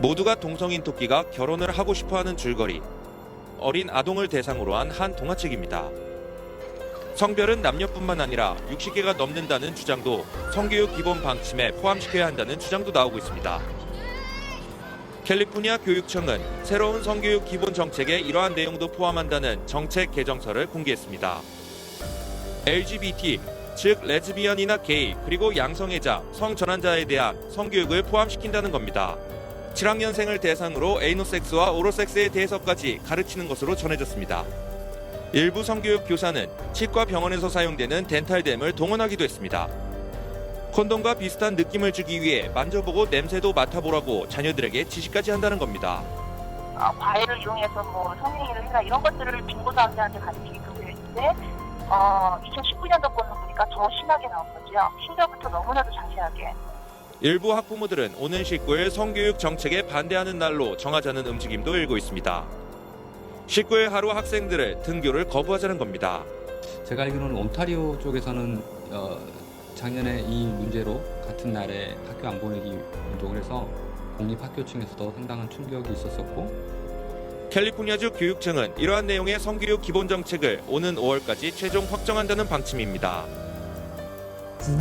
모두가 동성인 토끼가 결혼을 하고 싶어하는 줄거리. 어린 아동을 대상으로 한 동화책입니다. 성별은 남녀뿐만 아니라 60개가 넘는다는 주장도 성교육 기본 방침에 포함시켜야 한다는 주장도 나오고 있습니다. 캘리포니아 교육청은 새로운 성교육 기본 정책에 이러한 내용도 포함한다는 정책 개정서를 공개했습니다. LGBT, 즉 레즈비언이나 게이, 그리고 양성애자, 성전환자에 대한 성교육을 포함시킨다는 겁니다. 7학년생을 대상으로 에이노섹스와 오로섹스에 대해서까지 가르치는 것으로 전해졌습니다. 일부 성교육 교사는 치과 병원에서 사용되는 덴탈댐을 동원하기도 했습니다. 콘돔과 비슷한 느낌을 주기 위해 만져보고 냄새도 맡아보라고 자녀들에게 지시까지 한다는 겁니다. 과외를 이용해서 성행위를 해라 이런 것들을 중고등학생한테 가르치기 그랬는데 2019년도 거는 보니까 더 심하게 나온 거죠. 신경부터 너무나도 자세하게. 일부 학부모들은 오는 19일 성교육 정책에 반대하는 날로 정하자는 움직임도 일고 있습니다. 19일 하루 학생들을 등교를 거부하자는 겁니다. 제가 알기로는 온타리오 쪽에서는 작년에 이 문제로 같은 날에 학교 안 보내기 운동을 해서 공립학교 층에서도 상당한 충격이 있었었고, 캘리포니아주 교육청은 이러한 내용의 성교육 기본 정책을 오는 5월까지 최종 확정한다는 방침입니다.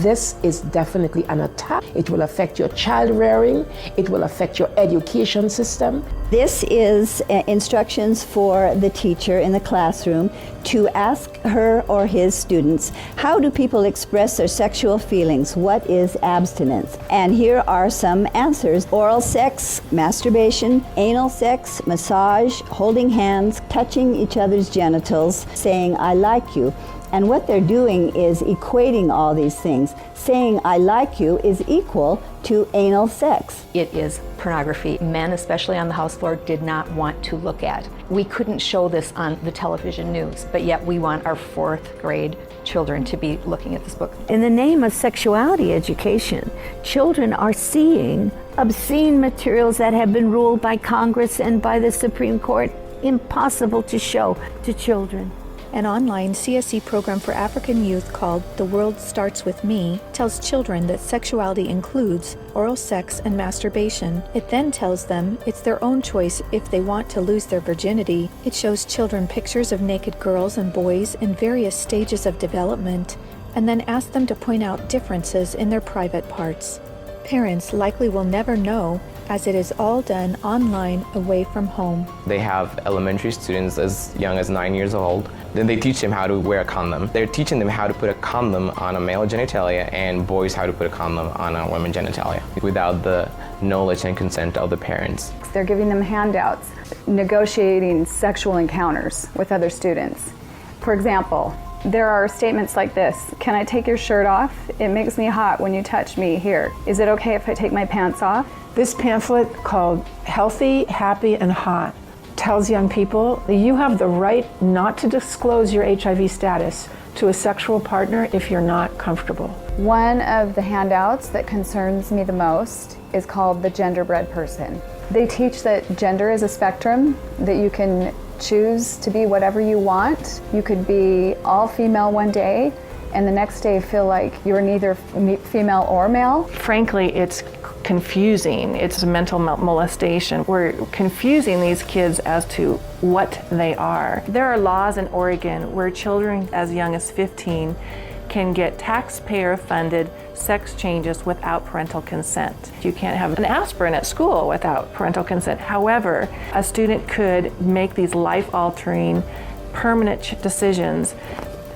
This is definitely an attack. It will affect your child rearing. It will affect your education system. This is instructions for the teacher in the classroom to ask her or his students, how do people express their sexual feelings? What is abstinence? And here are some answers. Oral sex, masturbation, anal sex, massage, holding hands, touching each other's genitals, saying I like you. And what they're doing is equating all these things. Saying I like you is equal to anal sex. It is pornography. Men, especially on the House floor, did not want to look at. We couldn't show this on the television news, but yet we want our 4th grade children to be looking at this book. In the name of sexuality education, children are seeing obscene materials that have been ruled by Congress and by the Supreme Court impossible to show to children. An online CSE program for African youth called The World Starts With Me tells children that sexuality includes oral sex and masturbation. It then tells them it's their own choice if they want to lose their virginity. It shows children pictures of naked girls and boys in various stages of development, and then asks them to point out differences in their private parts. Parents likely will never know, as it is all done online away from home. They have elementary students as young as 9 years old. Then they teach them how to wear a condom. They're teaching them how to put a condom on a male genitalia and boys how to put a condom on a woman's genitalia without the knowledge and consent of the parents. They're giving them handouts, negotiating sexual encounters with other students. For example, there are statements like this: can I take your shirt off? It makes me hot when you touch me here. Is it okay if I take my pants off? This pamphlet called Healthy, Happy, and Hot tells young people that you have the right not to disclose your HIV status to a sexual partner if you're not comfortable. One of the handouts that concerns me the most is called the genderbread person. They teach that gender is a spectrum, that you can choose to be whatever you want. You could be all female one day and the next day feel like you're neither female or male. Frankly, it's confusing. It's mental molestation. We're confusing these kids as to what they are. There are laws in Oregon where children as young as 15 can get taxpayer-funded sex changes without parental consent. You can't have an aspirin at school without parental consent. However, a student could make these life-altering, permanent decisions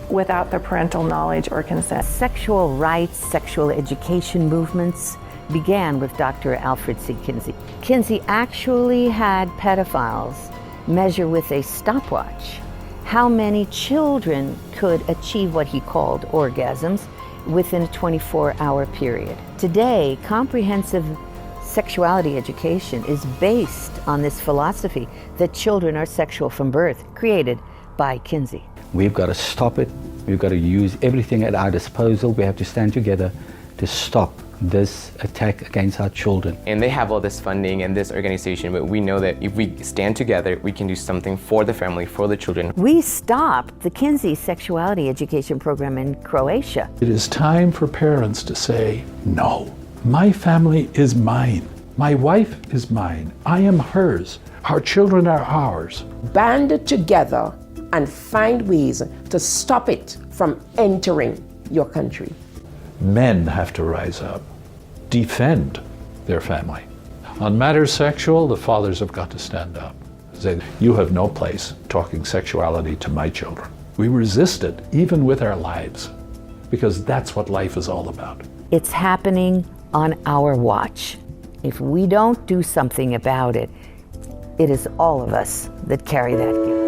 without the parental knowledge or consent. Sexual rights, sexual education movements began with Dr. Alfred C. Kinsey. Kinsey actually had pedophiles measure with a stopwatch how many children could achieve what he called orgasms within a 24-hour period. Today, comprehensive sexuality education is based on this philosophy that children are sexual from birth, created by Kinsey. We've got to stop it. We've got to use everything at our disposal. We have to stand together to stop this attack against our children. And they have all this funding and this organization, but we know that if we stand together, we can do something for the family, for the children. We stopped the Kinsey sexuality education program in Croatia. It is time for parents to say, no, my family is mine. My wife is mine. I am hers. Our children are ours. Band together and find ways to stop it from entering your country. Men have to rise up, defend their family. On matters sexual, the fathers have got to stand up. Say, you have no place talking sexuality to my children. We resist it, even with our lives, because that's what life is all about. It's happening on our watch. If we don't do something about it, it is all of us that carry that guilt.